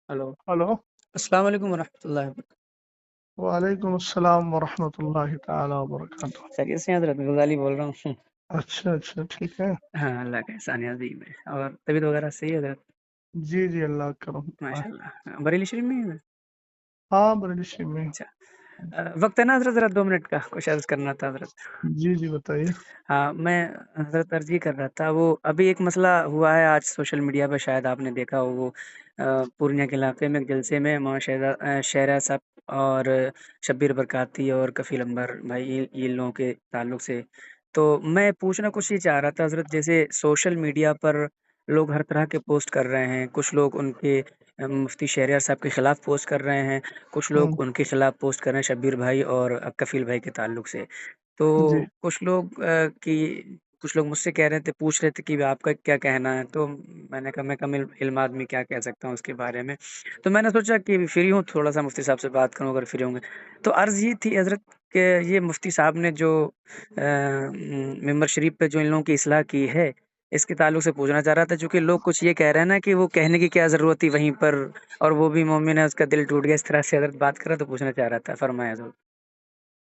Hello. Hello. अस्सलाम वालेकुम वरहमतुल्लाहि वबरकातुहू। वालेकुम अस्सलाम वरहमतुल्लाहि ताला वबरकातुह। खैरियत से हैं हज़रत? गज़ाली बोल रहा हूँ। अच्छा अच्छा, ठीक है। हाँ, अल्लाह का एहसान है अज़ीम है। और तबीयत वगैरह सही है हज़रत? जी जी, अल्लाह का करम दुआ है। माशाल्लाह। बरेली शरीफ में ही है? हाँ, बरेली में। अच्छा। वक्त है ना हज़रत? ज़रा 2 मिनट का कुछ अर्ज़ करना था हज़रत। जी जी, बताइए। हाँ, मैं हज़रत अर्ज़ ये कर रहा था, वो अभी एक मसला हुआ है आज सोशल मीडिया पे, शायद आपने देखा हो। वो पूर्णिया के इलाके में एक जलसे में शहरा साहब और शब्बीर बरकाती और कफ़ील अंबर भाई, ये लोगों के ताल्लुक से। तो मैं पूछना कुछ ये चाह रहा था हज़रत, जैसे सोशल मीडिया पर लोग हर तरह के पोस्ट कर रहे हैं। कुछ लोग उनके मुफ्ती शहरियार साहब के खिलाफ पोस्ट कर रहे हैं, कुछ लोग हम्म। उनके खिलाफ पोस्ट कर रहे हैं शब्बीर भाई और कफ़ील भाई के ताल्लुक से। तो जी कुछ लोग मुझसे कह रहे थे, पूछ रहे थे कि आपका क्या कहना है? तो मैंने कहा, मैं कम इल्म आदमी क्या कह सकता हूँ उसके बारे में। तो मैंने सोचा कि फ्री हूँ, थोड़ा-सा मुफ्ती साहब से बात करूँ अगर फ्री होंगे। तो अर्ज़ ये थी हज़रत कि ये मुफ्ती साहब ने जो मिंबर शरीफ पे जो इन लोगों की इस्लाह की है, इसके ताल्लुक से पूछना चाह रहा था। चूँकि लोग कुछ ये कह रहे हैं ना कि वो कहने की क्या ज़रूरत थी वहीं पर, और वो भी मोमिन है, उसका दिल टूट गया। इस तरह से हज़रत बात कर रहा, तो पूछना चाह रहा था। फरमाएँ हज़रत।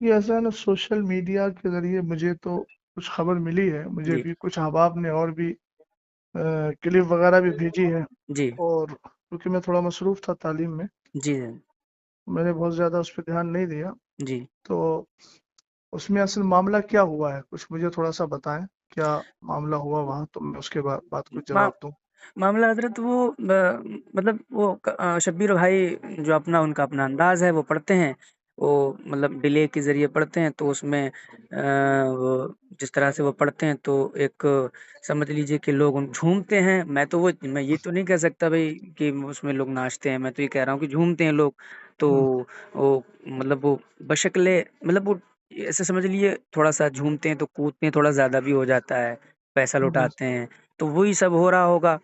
ये ऐसा है ना, सोशल मीडिया के जरिए मुझे तो कुछ खबर मिली है। मुझे जी, भी कुछ अहबाब ने और भी क्लिप वगैरह भी भेजी है। जी, और क्योंकि मैं थोड़ा मसरूफ था तालीम में, जी, मैंने बहुत ज़्यादा उस पर ध्यान नहीं दिया। जी। तो उसमें असल मामला क्या हुआ है, कुछ मुझे थोड़ा सा बताएं। क्या मामला हुआ वहाँ, तो मैं उसके बाद कुछ मा जवाब दूं। मामला हज़रत वो मतलब वो शब्बीर भाई जो उनका अपना अंदाज़ है वो पढ़ते हैं। वो मतलब डिले के ज़रिए पढ़ते हैं, तो उसमें वो जिस तरह से वो पढ़ते हैं, तो एक समझ लीजिए कि लोग उन झूमते हैं। मैं ये तो नहीं कह सकता भई कि उसमें लोग नाचते हैं, मैं तो ये कह रहा हूँ कि झूमते हैं लोग। तो हम्म, वो मतलब वो बशक्ले मतलब वो ऐसे समझ लीजिए, थोड़ा-सा झूमते हैं तो कूदते हैं, थोड़ा ज़्यादा भी हो जाता है, पैसा हम्म, लौटाते हैं। तो वही सब हो रहा होगा।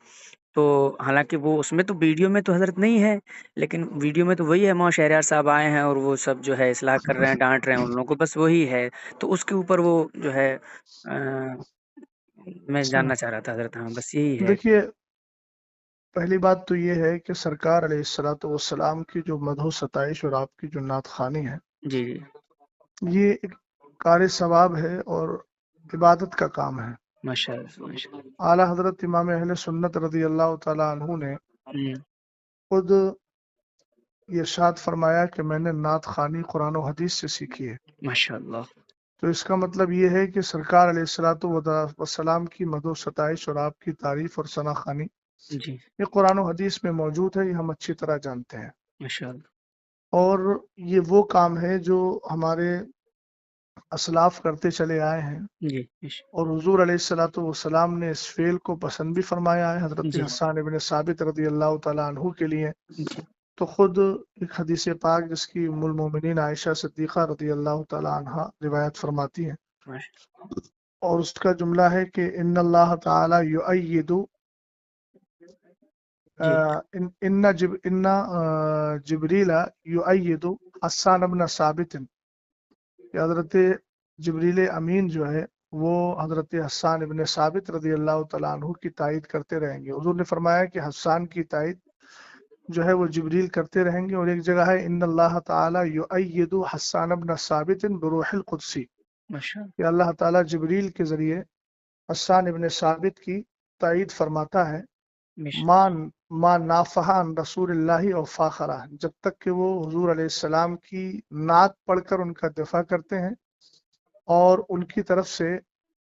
तो हालाँकि वो उसमें तो वीडियो में तो हज़रत नहीं है, लेकिन वीडियो में तो वही है, मौलाना शहरयार साहब आए हैं और वो सब जो है इस्लाह कर रहे हैं, डाँट रहे हैं उन लोगों को, बस वही है। तो उसके ऊपर वो जो है मैं अच्छा। जानना चाह रहा था हज़रत। हाँ, बस यही है। देखिए, पहली बात तो ये है कि सरकार अलैहिस्सलातु वस्सलाम की जो मदहो सताइश और आपकी जो नात खानी है, जी, जी। ये एक कार सवाब है और इबादत का काम है। माशाअल्लाह, माशाअल्लाह। आला हजरत इमाम अहले सुन्नत रदी अल्लाह तआला अन्हु ने हुँ, खुद ये इरशाद फरमाया कि मैंने नात खानी कुरान और हदीस से सीखी है। माशाअल्लाह। तो इसका मतलब ये है कि सरकार अलैहिस्सलातु वस्सलाम की मदहो सताइश और आपकी तारीफ और सना खानी जी, ये कुरान और हदीस में मौजूद है, ये हम अच्छी तरह जानते हैं। माशाअल्लाह। और ये वो काम है जो हमारे असलाफ करते चले आए हैं। जी, और हुजूर अलैहिस्सलातु वस्सलाम ने इस फेल को पसंद भी फरमाया है हजरत जी, हसन इब्न साबित रदी अल्लाह तआला अन्हु के लिए। जी, तो खुद एक हदीस पाक जिसकी उम्मुल मोमिनीन आयशा सिद्दीक़ा रदी अल्लाह तआला अन्हा रिवायत फरमाती हैं, माशा और उसका जुमला है कि इन्नल्लाह तआला युअय्यिदु जी, इन्ना जिब्रीला युअय्यिदु हस्सान इब्न साबित। कि हजरत जबरील अमीन जो है वो हजरत हस्सान इब्न साबित रदी अल्लाह तआला अन्हु की तायद करते रहेंगे। हुजूर ने फरमाया कि हस्सान की तायद जो है वो जिब्रील करते रहेंगे। और एक जगह है इन्नल्लाह ताला युअय्यिदु हस्सान इब्न साबित बिरूहिल कुदसी, माशा कि अल्लाह ताला जिब्रील के जरिए हस्सान इब्न साबित की तायद फरमाता है। मिश मान मा नाफहान रसूलुल्लाह और फाखरा, जब तक कि वो हुजूर अलैहिस्सलाम की नात पढ़कर उनका दिफा करते हैं और उनकी तरफ से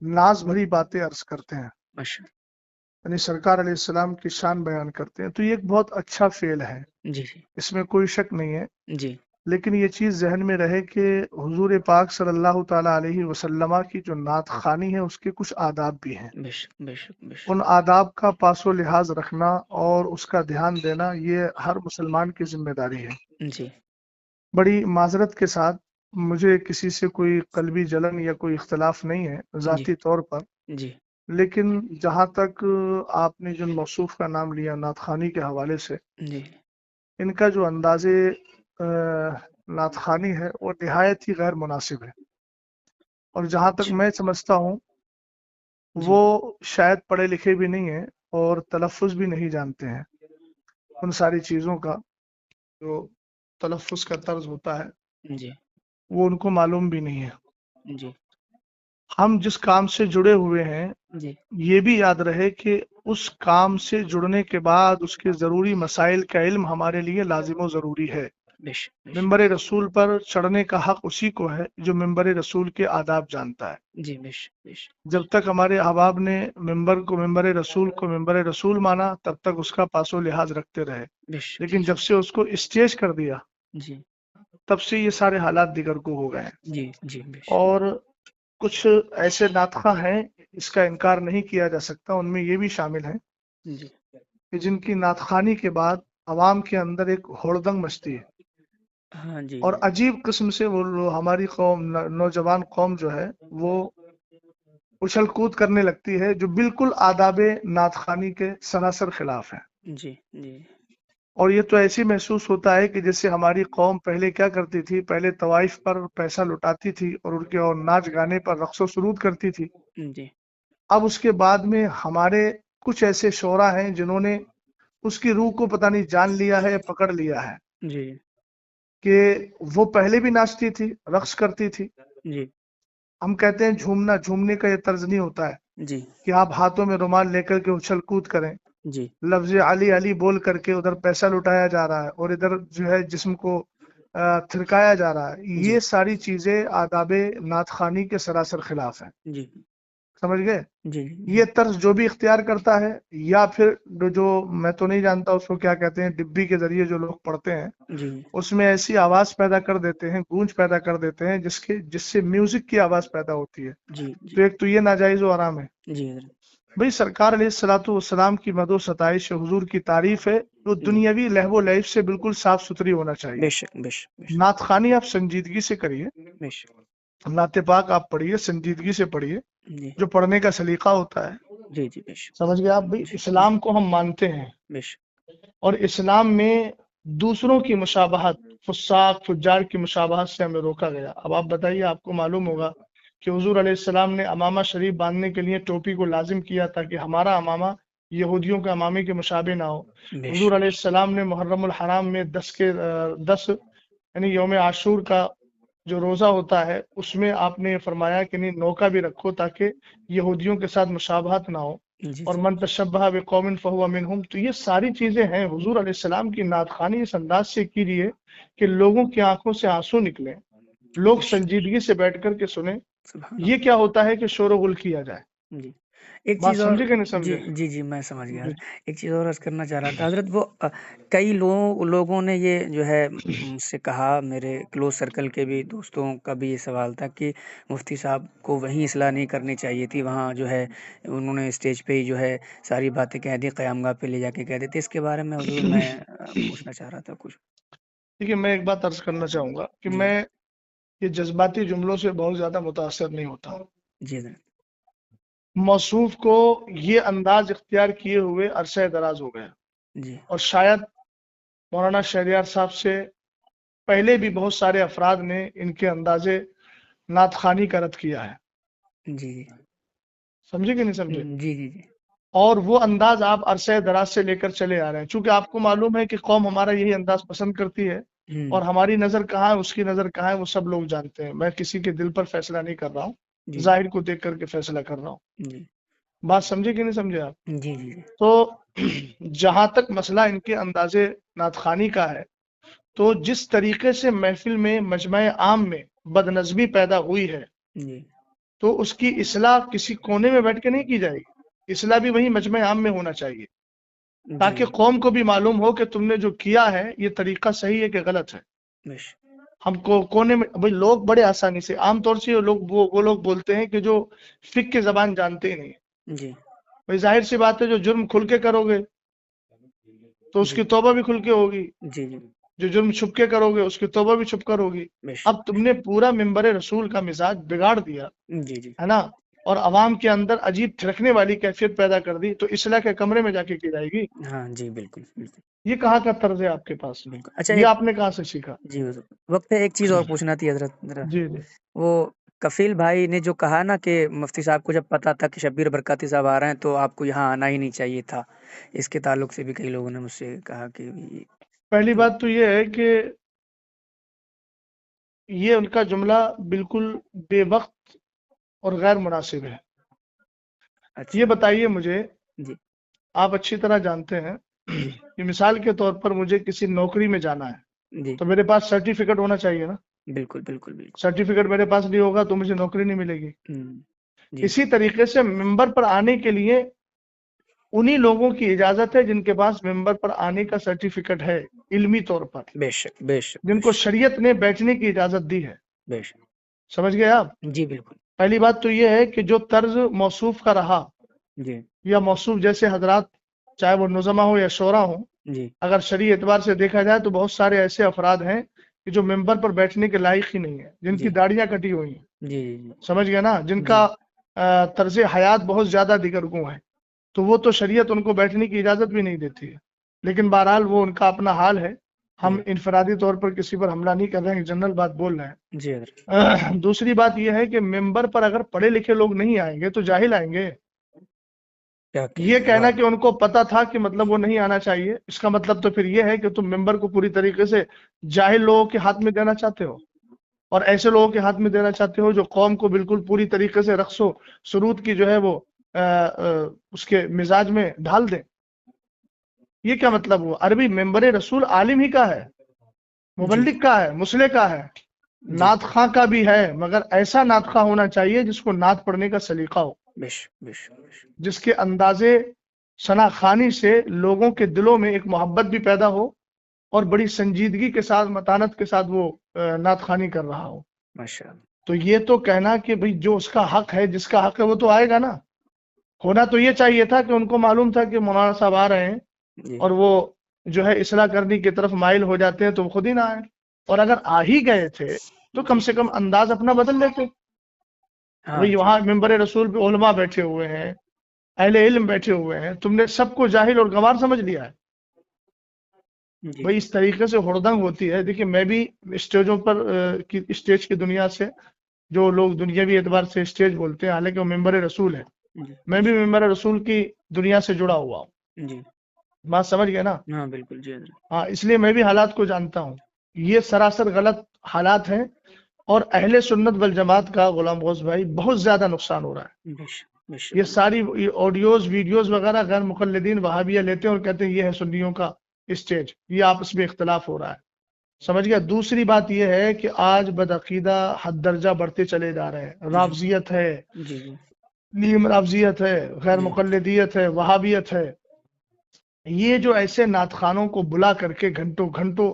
नाज भरी बातें अर्ज करते हैं, माशा यानी सरकार अलैहिस्सलाम की शान बयान करते हैं। तो ये एक बहुत अच्छा फेल है, जी, जी, इसमें कोई शक नहीं है। जी। लेकिन ये चीज़ जहन में रहे कि हुजूर पाक सल्लल्लाहु ताला अलैहि वसल्लम की जो नात खानी है उसके कुछ आदाब भी हैं। बेशक, बेशक, उन बेशक। आदाब का पासो लिहाज रखना और उसका ध्यान देना ये हर मुसलमान की जिम्मेदारी है। जी, बड़ी माजरत के साथ, मुझे किसी से कोई कल्बी जलन या कोई इख्तलाफ नहीं है जी, ज़ाती तौर पर। जी, लेकिन जहाँ तक आपने जिन मौसूफ का नाम लिया नात खानी के हवाले से, जी, इनका जो अंदाज़े नात खानी है वो निहायत ही गैर मुनासिब है। और जहाँ तक अच्छा, मैं समझता हूँ जी, वो शायद पढ़े लिखे भी नहीं है और तलफ़ुज़ भी नहीं जानते हैं। उन सारी चीज़ों का जो तलफ़्फ़ुज़ का तर्ज होता है जी, वो उनको मालूम भी नहीं है। जी, हम जिस काम से जुड़े हुए हैं जी, ये भी याद रहे कि उस काम से जुड़ने के बाद उसके ज़रूरी मसाइल का इल्म हमारे लिए लाजिम व ज़रूरी है। बेशक, बेशक। मिंबर रसूल पर चढ़ने का हक उसी को है जो मिंबर रसूल के आदाब जानता है। जी, बेशक, बेशक, जब तक हमारे अहबाब ने मिंबर रसूल को मिंबर रसूल माना तब तक उसका पासो लिहाज रखते रहे, बेशक, लेकिन जब से उसको स्टेज कर दिया जी, तब से ये सारे हालात दिगर को हो गए हैं। जी, जी, बेशक, और कुछ ऐसे नातखा हैं इसका इनकार नहीं किया जा सकता, उनमें ये भी शामिल हैं जी, कि जिनकी नातखानी के बाद अवाम के अंदर एक होड़दंग मचती है हाँ जी, और अजीब किस्म से वो हमारी कौम नौजवान कौम जो है वो उछल कूद करने लगती है जो बिल्कुल आदाबे नातखानी के सरासर खिलाफ है। जी, जी, और ये तो ऐसे महसूस होता है कि जैसे हमारी कौम पहले क्या करती थी, पहले तवाइफ पर पैसा लुटाती थी और उनके और नाच गाने पर रक्स व सुरूद करती थी। जी, अब उसके बाद में हमारे कुछ ऐसे शोरा हैं जिन्होंने उसकी रूह को पता नहीं जान लिया है या पकड़ लिया है जी, कि वो पहले भी नाचती थी, रक्स करती थी। जी, हम कहते हैं झूमना, झूमने का ये तर्ज नहीं होता है जी, कि आप हाथों में रुमाल लेकर के उछल कूद करें, जी, लफ्ज अली अली बोल करके उधर पैसा लुटाया जा रहा है और इधर जो है जिस्म को थिरकाया जा रहा है। जी, ये सारी चीजें आदाबे नातखानी के सरासर खिलाफ है। जी, समझ गए? जी, ये तर्ज जो भी इख्तियार करता है या फिर जो मैं तो नहीं जानता उसको क्या कहते हैं, डिब्बी के जरिए जो लोग पढ़ते हैं जी, उसमें ऐसी आवाज पैदा कर देते हैं, गूंज पैदा कर देते हैं जिससे म्यूजिक की आवाज पैदा होती है। जी, जी, तो एक तो ये नाजायज व हराम है। जी, हज़रत, भाई सरकार अलैहिस्सलाम की मदो सताइश हुजूर की तारीफ है तो जी, दुनियावी लहवो लहब से बिल्कुल साफ सुथरी होना चाहिए। बेशक, बेशक, बेशक, नातखानी आप संजीदगी से करिए, बेशक, नाते पाक आप पढ़िए, संजीदगी से पढ़िए, जी, जो पढ़ने का सलीका होता है। जी, जी, बेशक, समझ गए आप? भाई जी, जी, इस्लाम को हम मानते हैं बेशक, और इस्लाम में दूसरों की मुशाबहत, फुस्साक फुज्जार की मुशाबहत से हमें रोका गया। अब आप बताइए, आपको मालूम होगा कि हुजूर अलैहिस्सलाम ने अमामा शरीफ बांधने के लिए टोपी को लाजिम किया ताकि हमारा अमामा यहूदियों के अमामे के मुशाबे ना हो। हुजूर बेशक, अलैहिस्सलाम ने मुहर्रमुल हराम में 10 यानी यौम आशूर का जो रोजा होता है उसमें आपने ये फरमाया कि नहीं, नौका भी रखो ताकि यहूदियों के साथ मुशाबहत ना हो। जी, और जी, मन तशब्बह बिकौमिन फहुवा मिनहुम, तो ये सारी चीजें हैं। हुजूर अलैहिस्सलाम की नातखानी इस अंदाज से कीजिए कि लोगों की आंखों से आंसू निकले, लोग बेशक, संजीदगी से बैठ कर के सुने। सुभान ये अल्लाह, क्या होता है कि शोर गुल किया जाए। जी। एक बात चीज़ और समझे कि नहीं जी, समझे? जी, जी, मैं समझ गया। जी एक चीज़ और अर्ज़ करना चाह रहा था हज़रत, वो कई लोगों ने ये जो है मुझसे कहा, मेरे क्लोज़ सर्कल के भी दोस्तों का भी ये सवाल था कि मुफ्ती साहब को वहीं इस्लाह नहीं करनी चाहिए थी, वहाँ जो है उन्होंने स्टेज पे ही जो है सारी बातें कह दी, क़यामगाह पे ले जाके कह देते। इसके बारे में हुज़ूर मैं पूछना चाह रहा था कुछ? देखिए, मैं एक बात अर्ज करना चाहूंगा कि जी, मैं ये जज्बाती जुमलों से बहुत ज्यादा मुतासर नहीं होता। जी हज़रत। मौसूफ को ये अंदाज इख्तियार किए हुए अरसे दराज हो गया जी, और शायद मौलाना शहरियार साहब से पहले भी बहुत सारे अफराद ने इनके अंदाजे नातखानी का रद्द किया है। जी, जी। समझे कि नहीं समझे? जी, जी, जी। और वो अंदाज आप अरसे दराज से लेकर चले आ रहे हैं। चूंकि आपको मालूम है कि कौम हमारा यही अंदाज पसंद करती है और हुँ, हमारी नज़र कहाँ है, उसकी नज़र कहाँ है, वो सब लोग जानते हैं। मैं किसी के दिल पर फैसला नहीं कर रहा हूँ, जी, जाहिर को देख करके फैसला कर रहा हूँ। जी। बात समझे कि नहीं समझे आप? जी, जी, जी। तो जहां तक मसला इनके अंदाजे नातखानी का है, तो जिस तरीके से महफिल में मजमा आम में बदनज़मी पैदा हुई है जी, तो उसकी इस्लाह किसी कोने में बैठ के नहीं की जाएगी। इस्लाह भी वही मजमा आम में होना चाहिए जी, ताकि कौम को भी मालूम हो कि तुमने जो किया है ये तरीका सही है कि गलत है। बेश हमको कोने में भाई लोग बड़े आसानी से आमतौर से वो लोग बोलते हैं कि जो फिक की जबान जानते ही नहीं है। जी, भाई जाहिर सी बात है, जो जुर्म खुल के करोगे तो जी, उसकी तौबा भी खुल के होगी, जी, जी, जो जुर्म छुप के करोगे उसकी तौबा भी छुप कर होगी। बेश अब तुमने पूरा मिंबर रसूल का मिजाज बिगाड़ दिया जी, जी। है ना, और अवाम के अंदर अजीब थिरकने वाली कैफियत पैदा कर दी, तो इस्लाह के कमरे में जाके की जाएगी। हाँ जी, बिल्कुल, बिल्कुल, ये कहाँ का तर्ज है आपके पास? बिल्कुल। अच्छा, ये एक आपने कहाँ से सीखा? जी हुज़ूर, वक़्त है, एक चीज़ और पूछना थी हज़रत ज़रा। जी जी वो کفیل بھائی نے جو کہا نا کہ مفتی صاحب کو جب پتا تھا کہ شبیر برکاتی صاحب آ رہے ہیں تو آپ کو یہاں آنا ہی نہیں چاہیے تھا، اس کے تعلق سے بھی کئی لوگوں نے مجھ سے کہا کہ پہلی تو بات تو یہ ہے کہ یہ ان کا جملہ بالکل بے وقت اور غیر مناسب ہے۔ اچھا یہ بتائیے مجھے، جی آپ اچھی طرح جانتے ہیں جی کہ مثال کے طور پر مجھے کسی نوکری میں جانا ہے جی تو میرے پاس سرٹیفکیٹ ہونا چاہیے نا۔ بالکل بالکل بالکل سرٹیفکیٹ میرے پاس نہیں ہوگا تو مجھے نوکری نہیں ملے گی۔ جی اسی طریقے سے ممبر پر آنے کے لیے انہی لوگوں کی اجازت ہے جن کے پاس ممبر پر آنے کا سرٹیفکیٹ ہے علمی طور پر، بے شک بے شک جن بے کو شک شریعت نے بیٹھنے کی اجازت دی ہے۔ بے شک سمجھ گئے آپ؟ جی بالکل پہلی بات تو یہ ہے کہ جو طرز موصوف کا رہا جی یا موصوف جیسے حضرات، چاہے وہ نظما ہو یا شورا ہو، جی اگر شرعی اعتبار سے دیکھا جائے تو بہت سارے ایسے افراد ہیں کہ جو ممبر پر بیٹھنے کے لائق ہی نہیں ہیں، جن کی جی داڑیاں کٹی ہوئی ہیں، جی جی سمجھ گئے نا، جن جی کا طرز حیات بہت زیادہ دیگرگوں ہے، تو وہ تو شریعت ان کو بیٹھنے کی اجازت بھی نہیں دیتی ہے۔ لیکن بہرحال وہ ان کا اپنا حال ہے، ہم جی انفرادی طور پر کسی پر حملہ نہیں کر رہے ہیں، جنرل بات بول رہے ہیں۔ جی حضرت دوسری بات یہ ہے کہ ممبر پر اگر پڑھے لکھے لوگ نہیں آئیں گے تو جاہل آئیں گے۔ کیا یہ کہتے ہیں کہنا واہ کہ ان کو پتا تھا کہ مطلب وہ نہیں آنا چاہیے، اس کا مطلب تو پھر یہ ہے کہ تم ممبر کو پوری طریقے سے جاہل لوگوں کے ہاتھ میں دینا چاہتے ہو، اور ایسے لوگوں کے ہاتھ میں دینا چاہتے ہو جو قوم کو بالکل پوری طریقے سے رقص و سرود کی جو ہے وہ اس کے مزاج میں ڈھال دیں۔ یہ کیا مطلب ہوا؟ عربی ممبر رسول عالم ہی کا ہے، جی مبلغ کا ہے، مصلح کا ہے، جی نعت خواں کا بھی ہے، مگر ایسا نعت خواں ہونا چاہیے جس کو نعت پڑھنے کا سلیقہ ہو، بش بش بش جس کے اندازے ثنا خوانی سے لوگوں کے دلوں میں ایک محبت بھی پیدا ہو اور بڑی سنجیدگی کے ساتھ، متانت کے ساتھ وہ نعت خوانی کر رہا ہو۔ ماشاء اللہ تو یہ تو کہنا کہ بھئی جو اس کا حق ہے، جس کا حق ہے وہ تو آئے گا نا۔ ہونا تو یہ چاہیے تھا کہ ان کو معلوم تھا کہ مولانا صاحب آ رہے ہیں جی اور وہ جو ہے اصلاح کرنے کی طرف مائل ہو جاتے ہیں تو وہ خود ہی نہ آئے، اور اگر آ ہی گئے تھے تو کم جی سے کم انداز اپنا بدل لیتے۔ ہاں بھئی جی وہاں ممبر رسول پہ علماء بیٹھے ہوئے ہیں، اہل علم بیٹھے ہوئے ہیں، تم نے سب کو جاہل اور گنوار سمجھ لیا ہے۔ جی بھئی اس طریقے سے ہڑدنگ ہوتی ہے۔ دیکھیں میں بھی اسٹیجوں پر اسٹیج کی دنیا سے، جو لوگ دنیاوی اعتبار سے اسٹیج بولتے ہیں، حالانکہ وہ ممبر رسول ہے، جی میں بھی ممبر رسول کی دنیا سے جڑا ہوا ہوں۔ جی بات سمجھ گئے نا؟ ہاں بالکل جی حضرت ہاں، اس لیے میں بھی حالات کو جانتا ہوں۔ یہ سراسر غلط حالات ہیں، اور اہل سنت والجماعت کا غلام غوث بھائی بہت زیادہ نقصان ہو رہا ہے۔ بش بش یہ ساری آڈیوز ویڈیوز وغیرہ غیر مقلدین وہابیہ لیتے ہیں اور کہتے ہیں یہ ہے سنیوں کا اسٹیج، یہ آپس میں اختلاف ہو رہا ہے۔ سمجھ گیا؟ دوسری بات یہ ہے کہ آج بدعقیدہ حد درجہ بڑھتے چلے جا رہے ہیں، جی رافضیت ہے، جی جی نیم رافضیت ہے، غیر جی مقلدیت ہے، وہابیت ہے۔ یہ جو ایسے نعت خوانوں کو بلا کر کے گھنٹوں گھنٹوں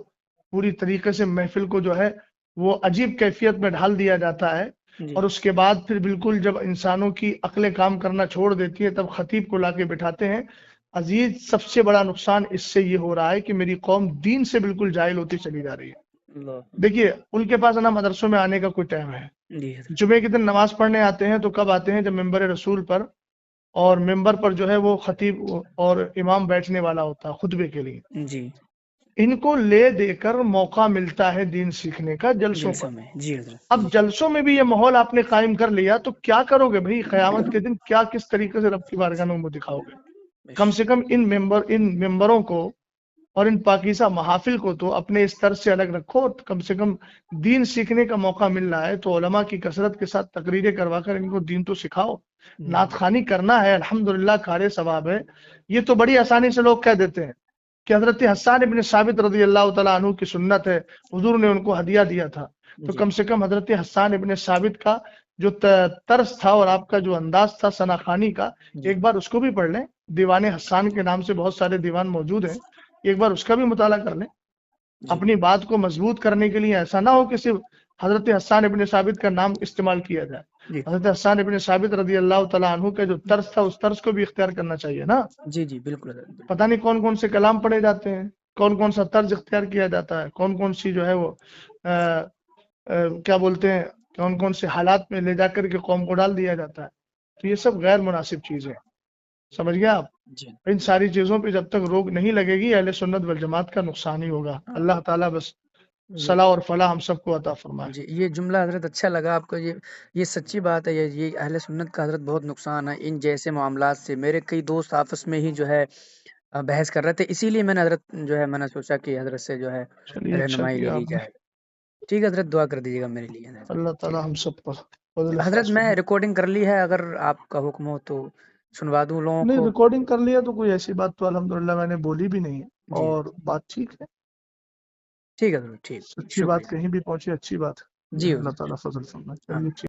پوری طریقے سے محفل کو جو ہے وہ عجیب کیفیت میں ڈھال دیا جاتا ہے، جی اور اس کے بعد پھر بالکل جب انسانوں کی عقلیں کام کرنا چھوڑ دیتی ہے تب خطیب کو لا کے بٹھاتے ہیں۔ عزیز، سب سے بڑا نقصان اس سے یہ ہو رہا ہے کہ میری قوم دین سے بالکل جاہل ہوتی چلی جا رہی ہے۔ اللہ دیکھیے ان کے پاس نا مدرسوں میں آنے کا کوئی ٹائم ہے، جی حضرت جمعے کے دن نماز پڑھنے آتے ہیں تو کب آتے ہیں؟ جب ممبر رسول پر اور ممبر پر جو ہے وہ خطیب اور امام بیٹھنے والا ہوتا ہے خطبے کے لیے۔ جی ان کو لے دے کر موقع ملتا ہے دین سیکھنے کا جلسوں پر۔ جلسوں میں جی حضرت اب جی جلسوں میں بھی یہ ماحول آپ نے قائم کر لیا تو کیا کرو گے بھائی؟ قیامت کے دن کیا کس طریقے سے رب کی بارگاہ میں دکھاؤ گے؟ بش کم سے کم ان ممبروں کو اور ان پاکیزہ محافل کو تو اپنے اس طرز سے الگ رکھو۔ کم سے کم دین سیکھنے کا موقع مل رہا ہے تو علماء کی کثرت کے ساتھ تقریریں کروا کر ان کو دین تو سکھاؤ۔ نعت خوانی کرنا ہے، الحمدللہ کار ثواب ہے۔ یہ تو بڑی آسانی سے لوگ کہہ دیتے ہیں کہ حضرت حسان ابن ثابت رضی اللہ تعالیٰ عنہ کی سنت ہے، حضور نے ان کو ہدیہ دیا تھا، تو جی کم سے کم حضرت حسان ابن ثابت کا جو طرز تھا اور آپ کا جو انداز تھا ثنا خوانی کا، جی ایک بار اس کو بھی پڑھ لیں۔ دیوان حسان کے نام سے بہت سارے دیوان موجود ہیں، ایک بار اس کا بھی مطالعہ کر لیں۔ جی اپنی بات کو مضبوط کرنے کے لیے ایسا نہ ہو کہ صرف حضرت حسان ابن ثابت کا نام استعمال کیا جائے۔ جی حضرت حسان ابن ثابت رضی اللہ تعالیٰ عنہ کا جو طرز تھا اس طرز کو بھی اختیار کرنا چاہیے نا۔ جی جی بالکل حضرت بالکل پتہ نہیں کون کون سے کلام پڑھے جاتے ہیں، کون کون سا طرز اختیار کیا جاتا ہے، کون کون سی جو ہے وہ کیا بولتے ہیں، کون کون سے حالات میں لے جا کر کے قوم کو ڈال دیا جاتا ہے۔ تو یہ سب غیر مناسب چیزیں، سمجھ گیا آپ؟ جی ان ساری چیزوں پہ جب تک روک نہیں لگے گی اہل سنت والجماعت کا نقصان ہی ہوگا۔ اللہ تعالیٰ بس صلاح اور فلاح ہم سب کو عطا فرمائے. جی یہ جملہ حضرت اچھا لگا آپ کو. یہ سچی بات ہے. یہ اہل سنت کا حضرت بہت نقصان ہے ان جیسے معاملات سے. میرے کئی دوست آپس میں ہی جو ہے بحث کر رہے تھے, اسی لیے میں نے حضرت جو ہے میں نے سوچا کہ حضرت سے جو ہے چلیے اچھا رہنمائی لے کیا لی آپ نے. جائے. ٹھیک ہے حضرت, دعا کر دیجیے گا میرے لیے. اللہ ٹھیک تعالی ہم سب پر فضل حضرت, خاص میں فرمائے. ریکارڈنگ کر لی ہے, اگر آپ کا حکم ہو تو سنوا دوں لوگوں نہیں کو. ریکارڈنگ کر لیا تو کوئی ایسی بات تو الحمدللہ میں نے بولی بھی نہیں ہے, جی اور بات ٹھیک ہے. ٹھیک ہے حضرت, ٹھیک, سچی بات شکریہ. کہیں بھی پہنچے اچھی بات ہے. جی اللہ حضرت, تعالیٰ فضل فرمائے. ہاں. چلیے ٹھیک.